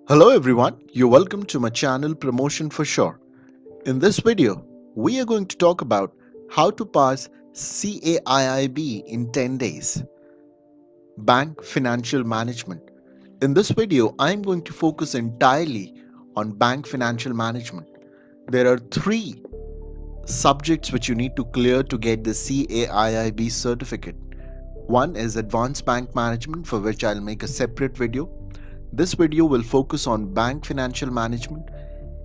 Hello everyone, you're welcome to my channel Promotion for Sure. In this video, we are going to talk about how to pass CAIIB in 10 days. Bank Financial Management. In this video, I am going to focus entirely on bank financial management. There are three subjects which you need to clear to get the CAIIB certificate. One is Advanced Bank Management, for which I'll make a separate video. This video will focus on bank financial management,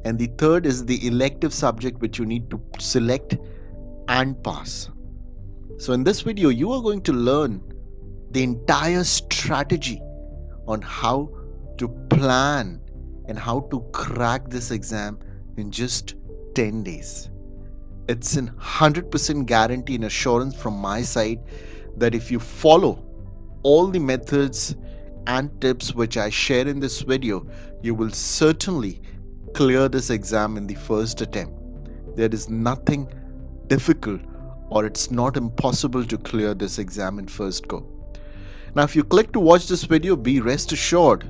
and the third is the elective subject which you need to select and pass. So in this video, you are going to learn the entire strategy on how to plan and how to crack this exam in just 10 days. It's an 100% guarantee and assurance from my side that if you follow all the methods and tips which I share in this video, you will certainly clear this exam in the first attempt. There is nothing difficult, or it's not impossible to clear this exam in first go. Now, if you click to watch this video, be rest assured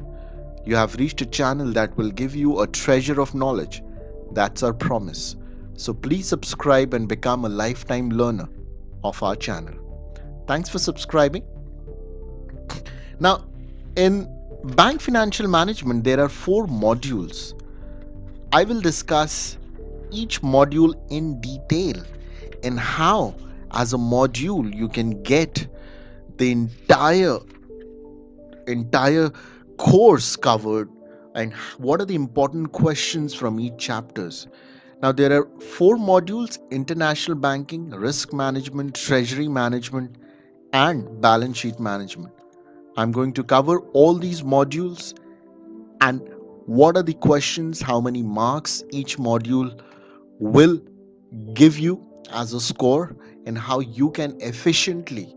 you have reached a channel that will give you a treasure of knowledge. That's our promise. So please subscribe and become a lifetime learner of our channel. Thanks for subscribing. Now, in bank financial management, there are 4 modules. I will discuss each module in detail and how, as a module, you can get the entire course covered and what are the important questions from each chapters. Now, there are 4 modules: international banking, risk management, treasury management, and balance sheet management. I'm going to cover all these modules and what are the questions, how many marks each module will give you as a score, and how you can efficiently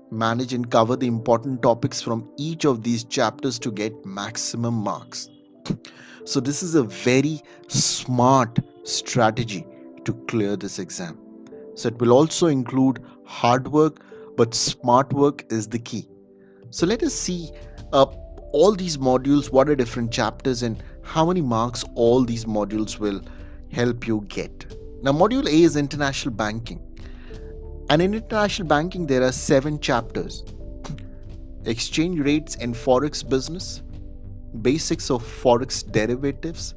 manage and cover the important topics from each of these chapters to get maximum marks. So, this is a very smart strategy to clear this exam. So, it will also include hard work, but smart work is the key. So let us see uh, all these modules, what are different chapters, and how many marks all these modules will help you get. Now, module A is international banking. And in international banking, there are 7 chapters: exchange rates and forex business, basics of forex derivatives,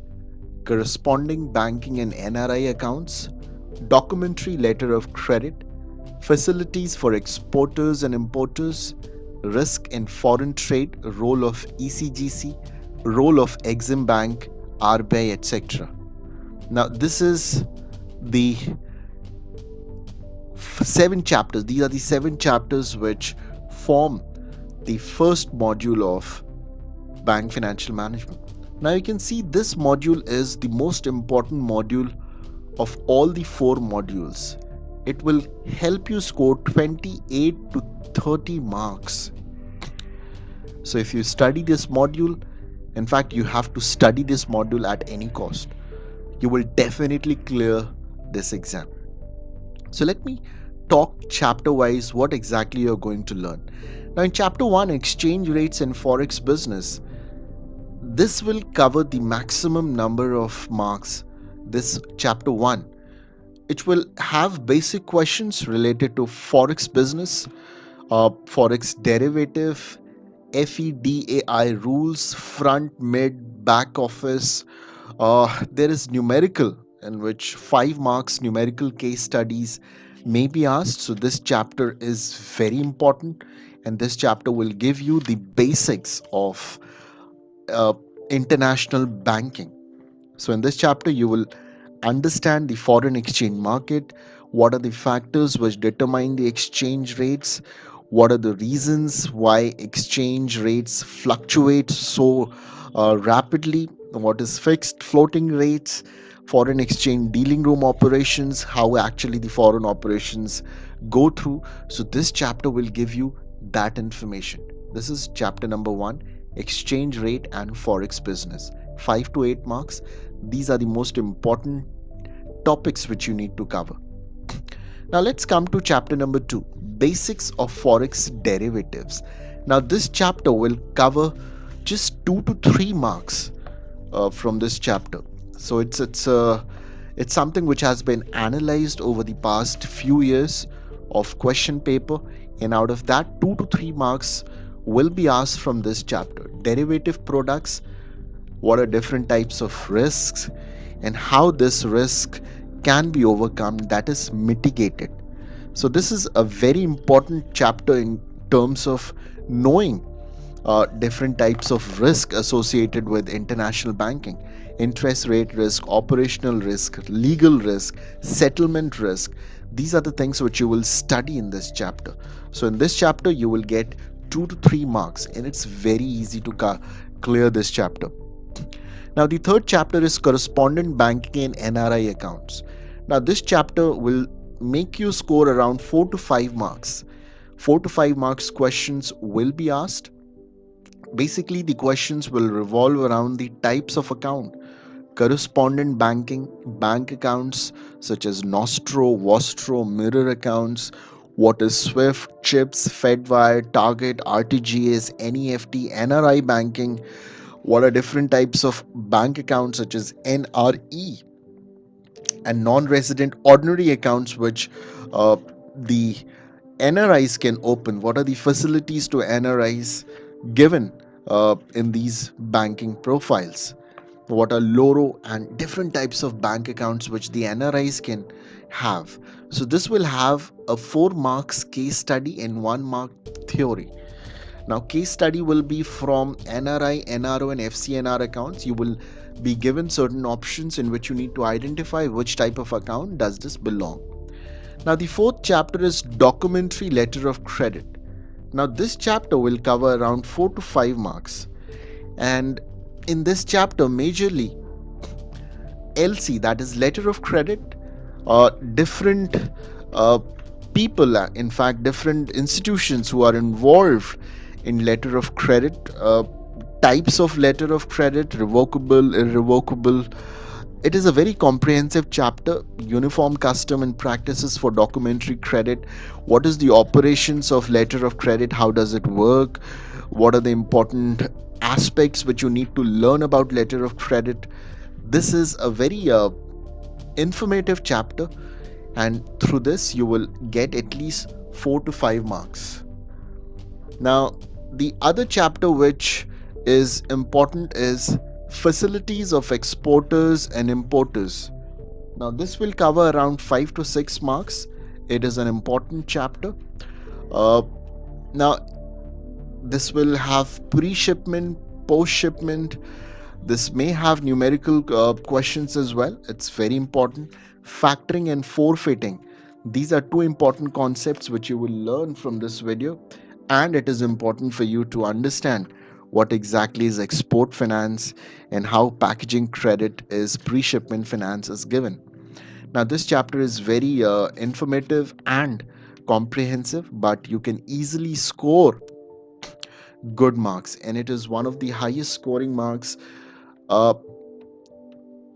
corresponding banking and NRI accounts, documentary letter of credit, facilities for exporters and importers, risk in foreign trade, role of ECGC, role of Exim Bank, RBI, etc. Now, this is the 7 chapters. These are the 7 chapters which form the first module of bank financial management. Now, you can see this module is the most important module of all the 4 modules. It will help you score 28 to 30 marks. So if you study this module, in fact, you have to study this module at any cost, you will definitely clear this exam. So let me talk chapter wise what exactly you're going to learn. Now, in chapter 1, exchange rates and forex business, this will cover the maximum number of marks. This chapter 1, it will have basic questions related to forex business, forex derivative, FEDAI rules, front, mid, back office. There is numerical, in which 5 marks numerical case studies may be asked. So this chapter is very important, and this chapter will give you the basics of uh, international banking. So in this chapter, you will understand the foreign exchange market, what are the factors which determine the exchange rates, what are the reasons why exchange rates fluctuate so rapidly, what is fixed, floating rates, foreign exchange dealing room operations, how actually the foreign operations go through. So this chapter will give you that information. This is chapter number 1, exchange rate and forex business. 5 to 8 marks. These are the most important topics which you need to cover. Now let's come to chapter number 2, basics of forex derivatives. Now this chapter will cover just 2 to 3 marks. from this chapter. So it's something which has been analyzed over the past few years of question paper, and out of that, 2 to 3 marks will be asked from this chapter. Derivative products, what are different types of risks, and how this risk can be overcome, that is mitigated. So this is a very important chapter in terms of knowing different types of risk associated with international banking: interest rate risk, operational risk, legal risk, settlement risk. These are the things which you will study in this chapter. So in this chapter you will get 2 to 3 marks, and it's very easy to clear this chapter. Now the third chapter is correspondent banking and NRI accounts. Now this chapter will make you score around 4 to 5 marks. 4 to 5 marks questions will be asked. Basically, the questions will revolve around the types of account: correspondent banking, bank accounts such as Nostro, Vostro, mirror accounts, what is SWIFT, CHIPS, FedWire, Target, RTGS, NEFT, NRI banking, what are different types of bank accounts such as NRE and non-resident ordinary accounts which the NRIs can open. What are the facilities to NRIs given in these banking profiles? What are LORO and different types of bank accounts which the NRIs can have? So this will have a 4 marks case study and 1 mark theory. Now, case study will be from NRI, NRO, and FCNR accounts. You will be given certain options in which you need to identify which type of account does this belong. Now, the fourth chapter is documentary letter of credit. Now, this chapter will cover around 4 to 5 marks. And in this chapter, majorly LC, that is letter of credit, different uh, people, in fact, different institutions who are involved in letter of credit, types of letter of credit, revocable, irrevocable. It is a very comprehensive chapter. Uniform custom and practices for documentary credit. What is the operations of letter of credit? How does it work? What are the important aspects which you need to learn about letter of credit? This is a very informative chapter, and through this you will get at least 4 to 5 marks. Now, the other chapter which is important is facilities of exporters and importers. Now, this will cover around 5 to 6 marks. It is an important chapter. Now, this will have pre-shipment, post-shipment. This may have numerical questions as well. It's very important. Factoring and forfeiting. These are two important concepts which you will learn from this video, and it is important for you to understand what exactly is export finance and how packaging credit is pre-shipment finance is given. Now, this chapter is very informative and comprehensive, but you can easily score good marks, and it is one of the highest scoring marks uh,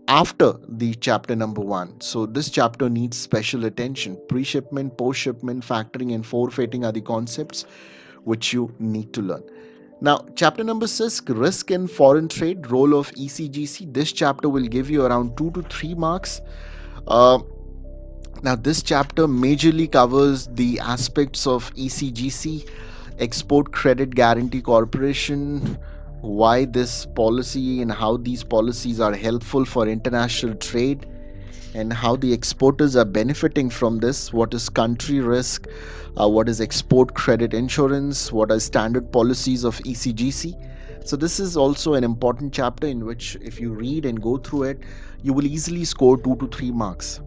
after the chapter number 1. So this chapter needs special attention. Pre-shipment, post-shipment, factoring, and forfeiting are the concepts which you need to learn. Now, chapter number 6, risk in foreign trade, role of ECGC. This chapter will give you around 2 to 3 marks. Now, this chapter majorly covers the aspects of ECGC, Export Credit Guarantee Corporation, why this policy and how these policies are helpful for international trade, and how the exporters are benefiting from this. What is country risk? What is export credit insurance? What are standard policies of ECGC? So this is also an important chapter in which, if you read and go through it, you will easily score 2 to 3 marks.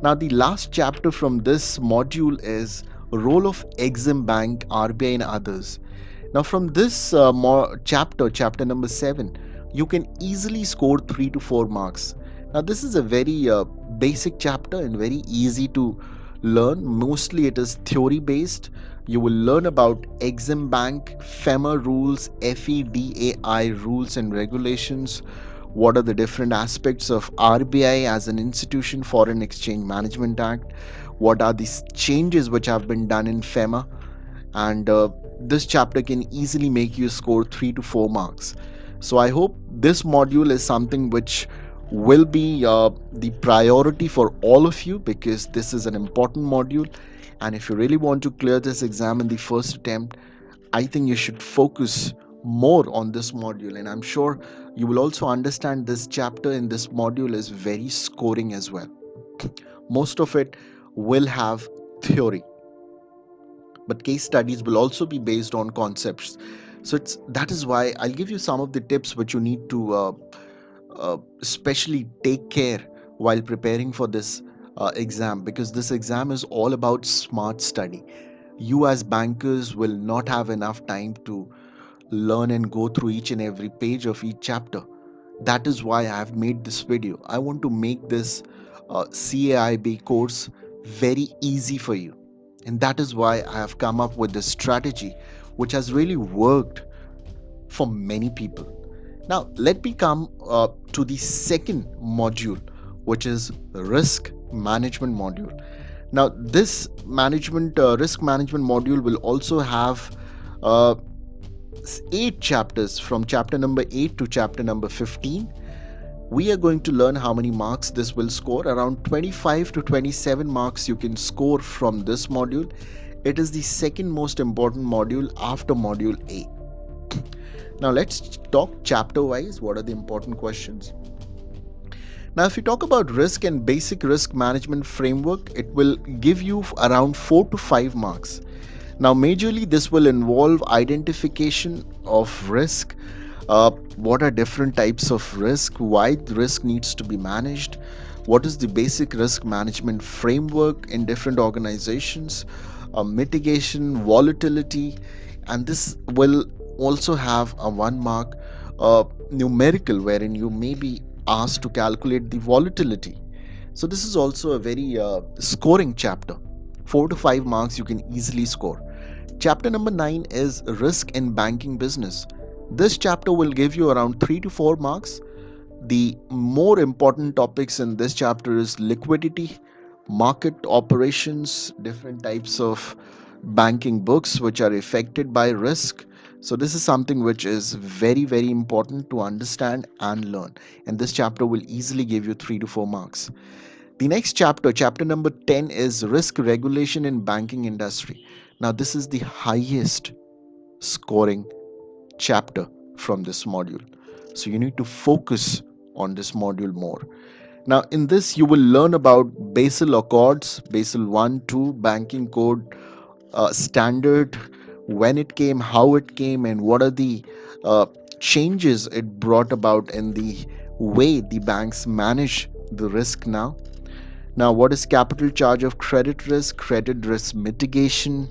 Now, the last chapter from this module is role of Exim Bank, RBI, and others. Now, from this chapter number 7, you can easily score 3 to 4 marks. Now, this is a very basic chapter and very easy to learn. Mostly it is theory based. You will learn about Exim Bank, FEMA rules, FEDAI rules and regulations. What are the different aspects of RBI as an institution, Foreign Exchange Management Act? What are the changes which have been done in FEMA? And this chapter can easily make you score 3 to 4 marks. So I hope this module is something which will be the priority for all of you, because this is an important module. And if you really want to clear this exam in the first attempt, I think you should focus more on this module. And I'm sure you will also understand this chapter in this module is very scoring as well. Most of it will have theory, but case studies will also be based on concepts. So that is why I'll give you some of the tips which you need to especially take care while preparing for this exam, because this exam is all about smart study. You as bankers will not have enough time to learn and go through each and every page of each chapter. That is why I have made this video. I want to make this CAIIB course very easy for you. And that is why I have come up with this strategy, which has really worked for many people. Now, let me come to the second module, which is risk management module. Now, this risk management module will also have uh, 8 chapters, from chapter number 8 to chapter number 15. We are going to learn how many marks this will score. Around 25 to 27 marks you can score from this module. It is the second most important module after module A. Now let's talk chapter wise. What are the important questions? Now, if you talk about risk and basic risk management framework, it will give you around 4 to 5 marks. Now, majorly, this will involve identification of risk. What are different types of risk? Why the risk needs to be managed? What is the basic risk management framework in different organizations? Mitigation, volatility, and this will also have a 1 mark numerical, wherein you may be asked to calculate the volatility. So this is also a very scoring chapter. 4 to 5 marks you can easily score. Chapter number 9 is risk in banking business. This chapter will give you around 3 to 4 marks. The more important topics in this chapter is liquidity, market operations, different types of banking books which are affected by risk. So this is something which is very, very important to understand and learn. And this chapter will easily give you 3 to 4 marks. The next chapter, chapter number 10, is risk regulation in banking industry. Now, this is the highest scoring chapter from this module. So you need to focus on this module more. Now, in this, you will learn about Basel Accords, Basel 1, 2, Banking Code, standard, when it came, how it came, and what are the uh, changes it brought about in the way the banks manage the risk now. Now, what is capital charge of credit risk mitigation?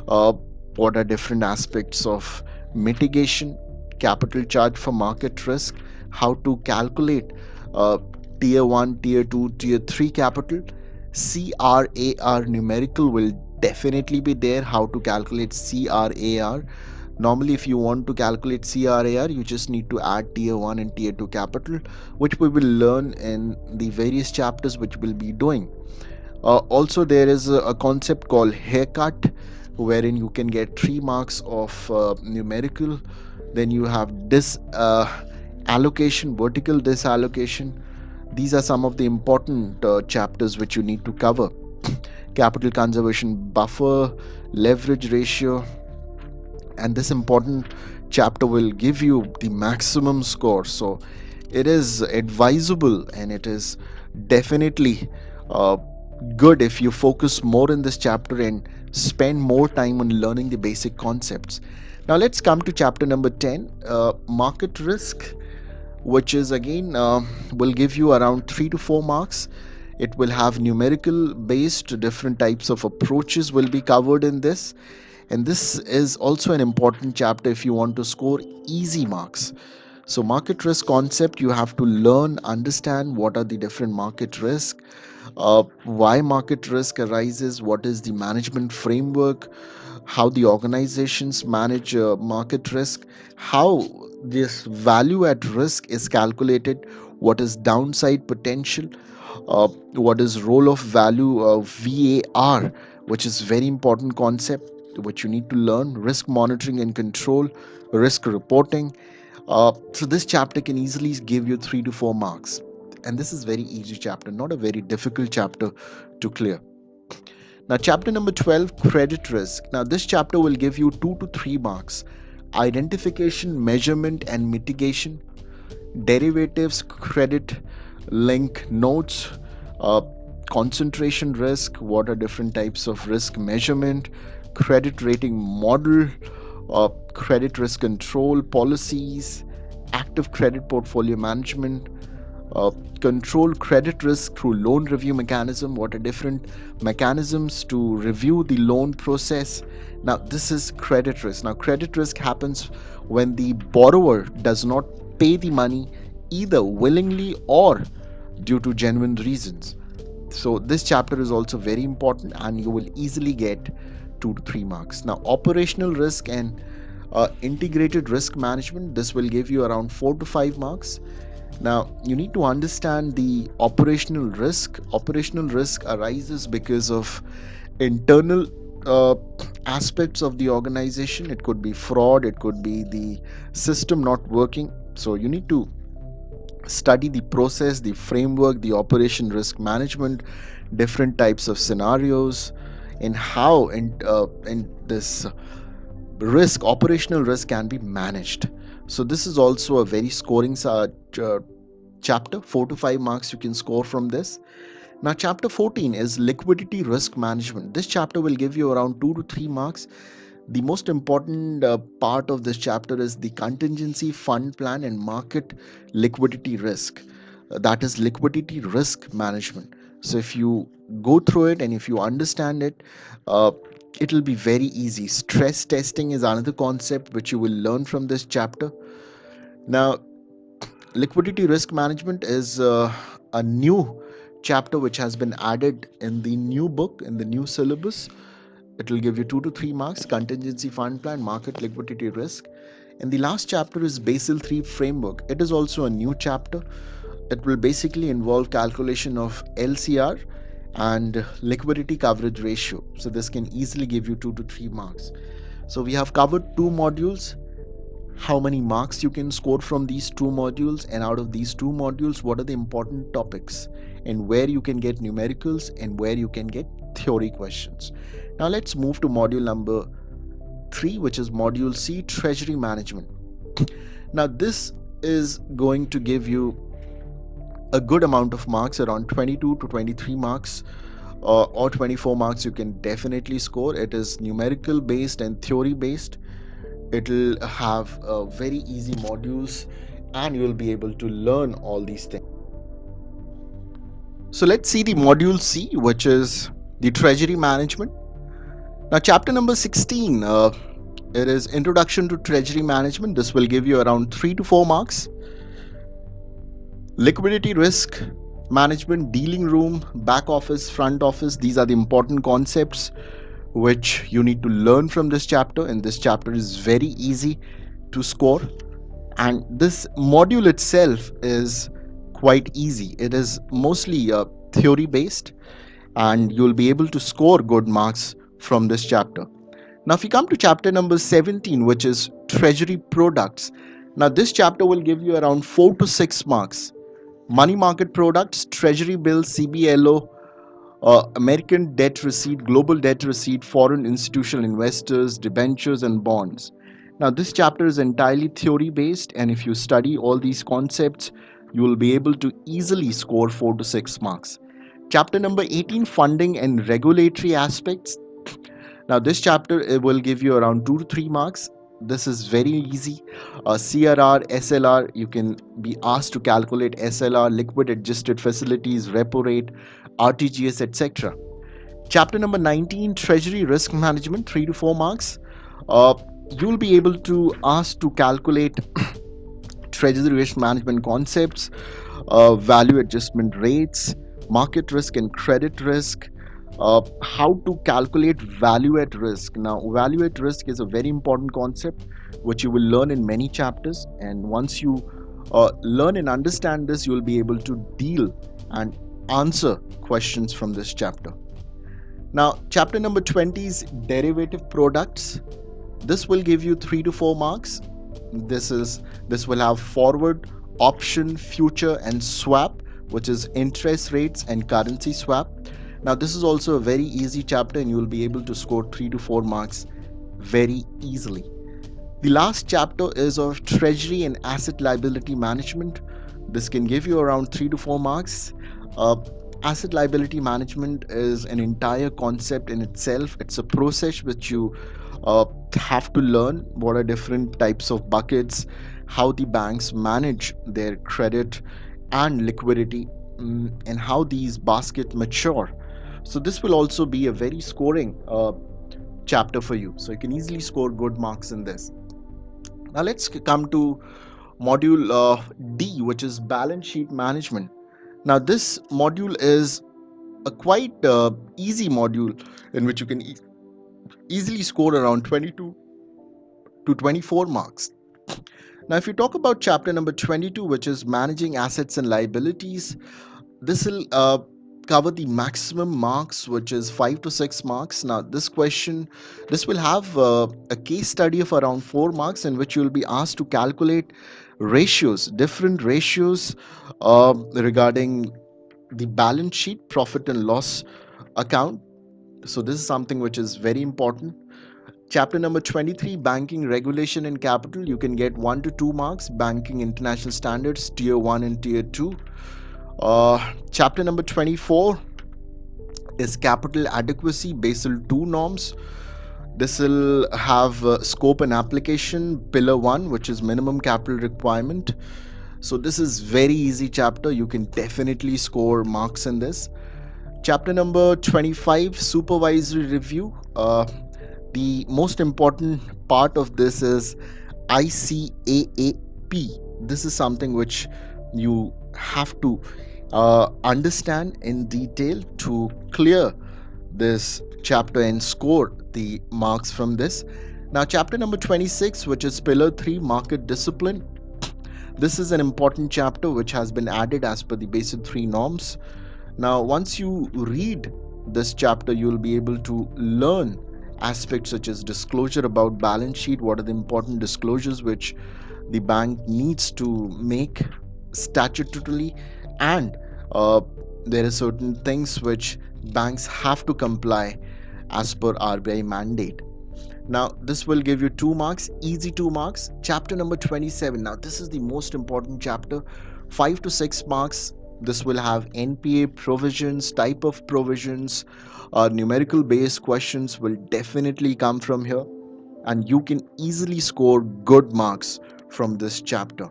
Uh, what are different aspects of mitigation? Capital charge for market risk, how to calculate uh, tier 1, tier 2, tier 3 capital. CRAR numerical will definitely be there, how to calculate CRAR. Normally, if you want to calculate CRAR, you just need to add tier 1 and tier 2 capital, which we will learn in the various chapters which we'll be doing. Also, there is a concept called haircut, wherein you can get 3 marks of numerical. Then you have allocation, vertical disallocation. These are some of the important chapters which you need to cover. Capital conservation buffer, leverage ratio, and this important chapter will give you the maximum score. So it is advisable, and it is definitely uh, good if you focus more in this chapter and spend more time on learning the basic concepts. Now let's come to chapter number 10, market risk, which is again will give you around 3 to 4 marks. It will have numerical based, different types of approaches will be covered in this. And this is also an important chapter if you want to score easy marks. So, market risk concept, you have to learn, understand what are the different market risk, why market risk arises, what is the management framework, how the organizations manage market risk, how this value at risk is calculated, what is downside potential, what is role of value of VAR, which is very important concept which you need to learn, risk monitoring and control, risk reporting, So this chapter can easily give you 3 to 4 marks. And this is very easy chapter, not a very difficult chapter to clear. Now, chapter number 12, credit risk. Now, this chapter will give you 2 to 3 marks. Identification, measurement, and mitigation, derivatives, credit link notes, uh, concentration risk, what are different types of risk measurement, credit rating model, credit risk control policies, active credit portfolio management, uh, control credit risk through loan review mechanism, what are different mechanisms to review the loan process. Now this is credit risk. Now credit risk happens when the borrower does not pay the money either willingly or due to genuine reasons. So this chapter is also very important and you will easily get 2 to 3 marks. Now operational risk and integrated risk management, this will give you around 4 to 5 marks. Now, you need to understand the operational risk. Operational risk arises because of internal aspects of the organization. It could be fraud, it could be the system not working. So, you need to study the process, the framework, the operation risk management, different types of scenarios, and how and this risk, operational risk, can be managed. So this is also a very scoring chapter. 4 to 5 marks you can score from this. Now chapter 14 is liquidity risk management. This chapter will give you around 2 to 3 marks. The most important part of this chapter is the contingency fund plan and market liquidity risk. That is liquidity risk management. So if you go through it and if you understand it, uh, it will be very easy. Stress testing is another concept which you will learn from this chapter. Now liquidity risk management is a new chapter which has been added in the new book, in the new syllabus. It will give you 2 to 3 marks: contingency fund plan, market liquidity risk. And the last chapter is Basel III framework. It is also a new chapter. It will basically involve calculation of LCR and liquidity coverage ratio. So this can easily give you 2 to 3 marks. So we have covered 2 modules, how many marks you can score from these 2 modules, and out of these 2 modules, what are the important topics and where you can get numericals and where you can get theory questions. Now let's move to module number 3, which is module C, treasury management. Now this is going to give you a good amount of marks, around 22 to 23 marks, or 24 marks you can definitely score. It is numerical based and theory based. It'll have very easy modules and you'll be able to learn all these things. So let's see the module C, which is the treasury management. Now chapter number 16, it is introduction to treasury management. This will give you around 3 to 4 marks. Liquidity risk management, dealing room, back office, front office, these are the important concepts which you need to learn from this chapter, and this chapter is very easy to score. And this module itself is quite easy. It is mostly theory based and you'll be able to score good marks from this chapter. Now if you come to chapter number 17, which is treasury products, now this chapter will give you around 4 to 6 marks. Money market products, treasury bills, CBLO, American debt receipt, global debt receipt, foreign institutional investors, debentures, and bonds. Now, this chapter is entirely theory based, and if you study all these concepts, you will be able to easily score 4 to 6 marks. Chapter number 18, funding and regulatory aspects. Now, this chapter will give you around 2 to 3 marks. This is very easy. CRR, SLR, you can be asked to calculate SLR, liquid adjusted facilities, repo rate, RTGS, etc. Chapter number 19, treasury risk management, 3 to 4 marks. You'll be able to ask to calculate treasury risk management concepts, value adjustment rates, market risk and credit risk, how to calculate value at risk. Now, value at risk is a very important concept which you will learn in many chapters, and once you learn and understand this, you will be able to deal and answer questions from this chapter. Now, chapter number 20 is derivative products. This will give you 3 to 4 marks. This will have forward, option, future, and swap, which is interest rates and currency swap. Now, this is also a very easy chapter, and you will be able to score 3 to 4 marks very easily. The last chapter is of treasury and asset liability management. This can give you around 3 to 4 marks. Uh, Asset liability management is an entire concept in itself. It's a process which you have to learn what are different types of buckets, how the banks manage their credit and liquidity, and how these baskets mature. So, this will also be a very scoring chapter for you. So, you can easily score good marks in this. Now let's come to module D, which is balance sheet management. Now this module is a quite easy module in which you can easily score around 22 to 24 marks. Now if you talk about chapter number 22, which is managing assets and liabilities, this will cover the maximum marks, which is 5 to 6 marks. Now this will have a case study of around 4 marks, in which you will be asked to calculate different ratios regarding the balance sheet, profit and loss account. So this is something which is very important. Chapter number 23, banking regulation and capital, you can get 1 to 2 marks. Banking international standards, tier 1 and tier 2. Chapter number 24 is capital adequacy, Basel II norms. This will have scope and application, pillar 1, which is minimum capital requirement. So this is very easy chapter. You can definitely score marks in this. Chapter number 25, supervisory review. The most important part of this is ICAAP. This is something which you have to understand in detail to clear this chapter and score the marks from this. Now, chapter number 26, which is pillar 3, market discipline. This is an important chapter which has been added as per the Basel 3 norms. Now, once you read this chapter, you will be able to learn aspects such as disclosure about balance sheet, what are the important disclosures which the bank needs to make statutorily, and there are certain things which banks have to comply as per RBI mandate. Now, this will give you 2 marks, easy 2 marks. Chapter number 27. Now, this is the most important chapter, 5 to 6 marks. This will have NPA provisions, type of provisions, numerical based questions will definitely come from here, and you can easily score good marks from this chapter.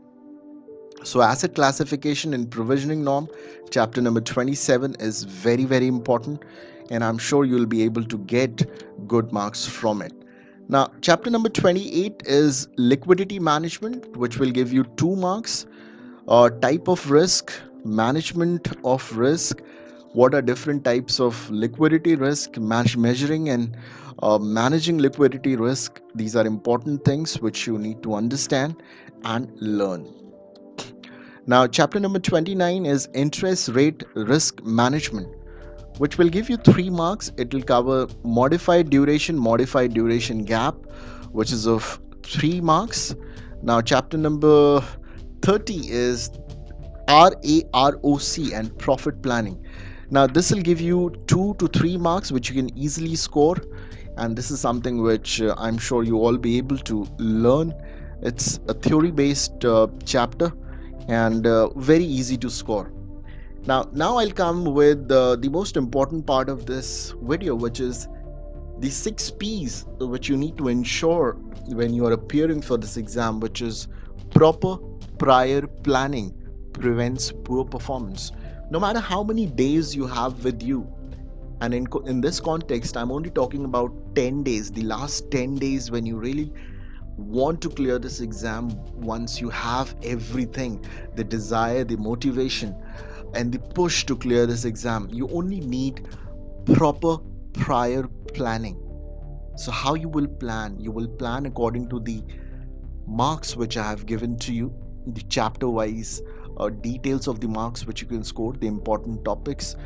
So, asset classification and provisioning norm, chapter number 27 is very, very important, and I'm sure you'll be able to get good marks from it. Now, chapter number 28 is liquidity management, which will give you 2 marks. Type of risk, management of risk, what are different types of liquidity risk, measuring and managing liquidity risk. These are important things which you need to understand and learn. Now, chapter number 29 is interest rate risk management, which will give you 3 marks. It will cover modified duration gap, which is of 3 marks. Now, chapter number 30 is RAROC and profit planning. Now, this will give you 2 to 3 marks, which you can easily score. And this is something which I'm sure you all be able to learn. It's a theory based chapter and very easy to score. Now I'll come with the most important part of this video, which is the 6 P's which you need to ensure when you are appearing for this exam, which is proper prior planning prevents poor performance. No matter how many days you have with you, and in this context, I'm only talking about 10 days, the last 10 days when you really want to clear this exam. Once you have everything, the desire, the motivation, and the push to clear this exam, you only need proper prior planning. So how you will plan? You will plan according to the marks which I have given to you, the chapter wise details of the marks which you can score, the important topics,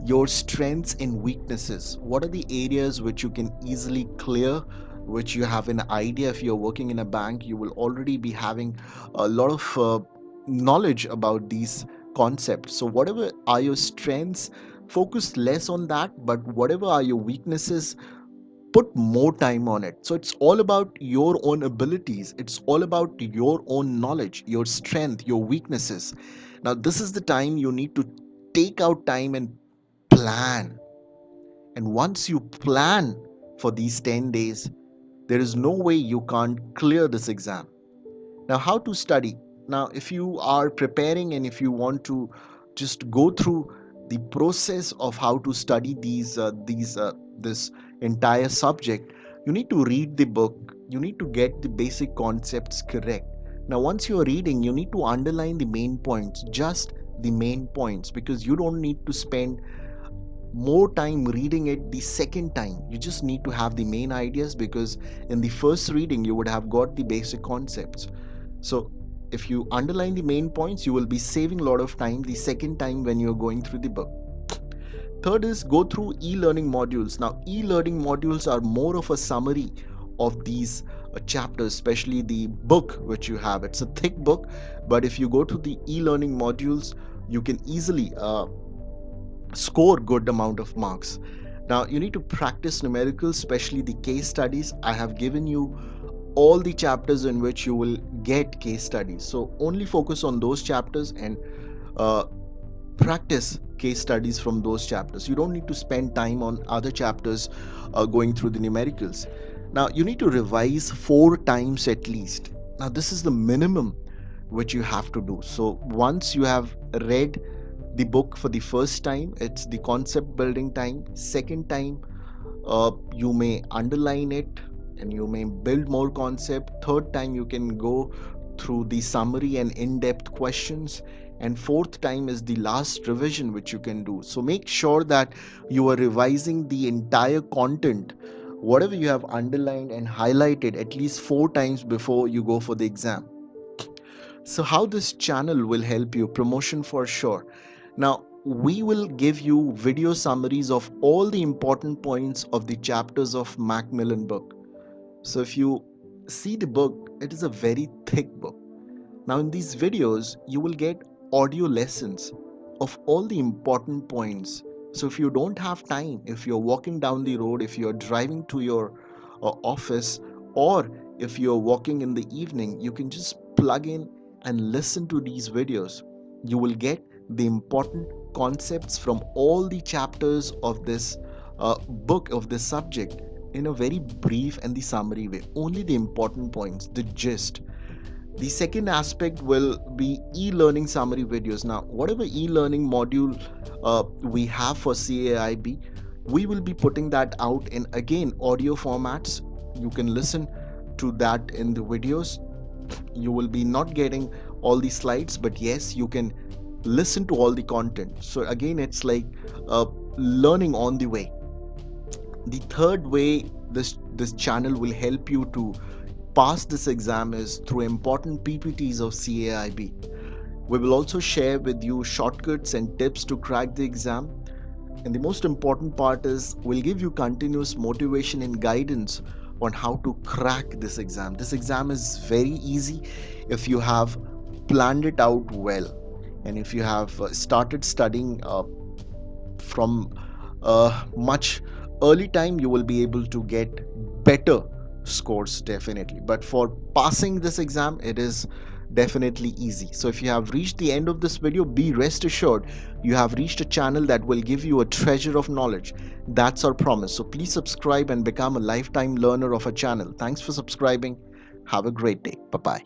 your strengths and weaknesses. What are the areas which you can easily clear which you have an idea. If you're working in a bank, you will already be having a lot of knowledge about these concepts. So whatever are your strengths, focus less on that, but whatever are your weaknesses, put more time on it. So it's all about your own abilities, it's all about your own knowledge, your strength, your weaknesses. Now this is the time you need to take out time and plan. And once you plan for these 10 days, there is no way you can't clear this exam. Now, how to study? Now, if you are preparing and if you want to just go through the process of how to study this entire subject, you need to read the book. You need to get the basic concepts correct. Now, once you are reading, you need to underline the main points, just the main points, because you don't need to spend more time reading it the second time. You just need to have the main ideas, because in the first reading you would have got the basic concepts. So if you underline the main points, you will be saving a lot of time the second time when you're going through the book. Third is go through e-learning modules. Now e-learning modules are more of a summary of these chapters, especially the book which you have. It's a thick book, but if you go to the e-learning modules, you can easily score good amount of marks. Now you need to practice numericals, especially the case studies. I have given you all the chapters in which you will get case studies, so only focus on those chapters and uh, practice case studies from those chapters. You don't need to spend time on other chapters going through the numericals. Now you need to revise 4 times at least. Now this is the minimum which you have to do. So once you have read the book for the first time, it's the concept building time. Second time, you may underline it and you may build more concept. Third time, you can go through the summary and in-depth questions. And fourth time is the last revision which you can do. So make sure that you are revising the entire content, whatever you have underlined and highlighted, at least 4 times before you go for the exam. So how this channel will help you? Promotion for sure. Now we will give you video summaries of all the important points of the chapters of Macmillan book. So if you see the book, it is a very thick book. Now in these videos you will get audio lessons of all the important points. So if you don't have time, if you're walking down the road, if you're driving to your office, or if you're walking in the evening, you can just plug in and listen to these videos. You will get the important concepts from all the chapters of this book, of this subject, in a very brief and the summary way. Only the important points, the gist. The second aspect will be e-learning summary videos. Now, whatever e-learning module we have for CAIIB, we will be putting that out in again audio formats. You can listen to that in the videos. You will be not getting all the slides, but yes, you can listen to all the content. So again, it's like learning on the way. The third way this channel will help you to pass this exam is through important PPTs of CAIIB. We will also share with you shortcuts and tips to crack the exam. And the most important part is we'll give you continuous motivation and guidance on how to crack this exam. This exam is very easy if you have planned it out well. And if you have started studying from much early time, you will be able to get better scores definitely. But for passing this exam, it is definitely easy. So if you have reached the end of this video, be rest assured you have reached a channel that will give you a treasure of knowledge. That's our promise. So please subscribe and become a lifetime learner of our channel. Thanks for subscribing. Have a great day. Bye bye.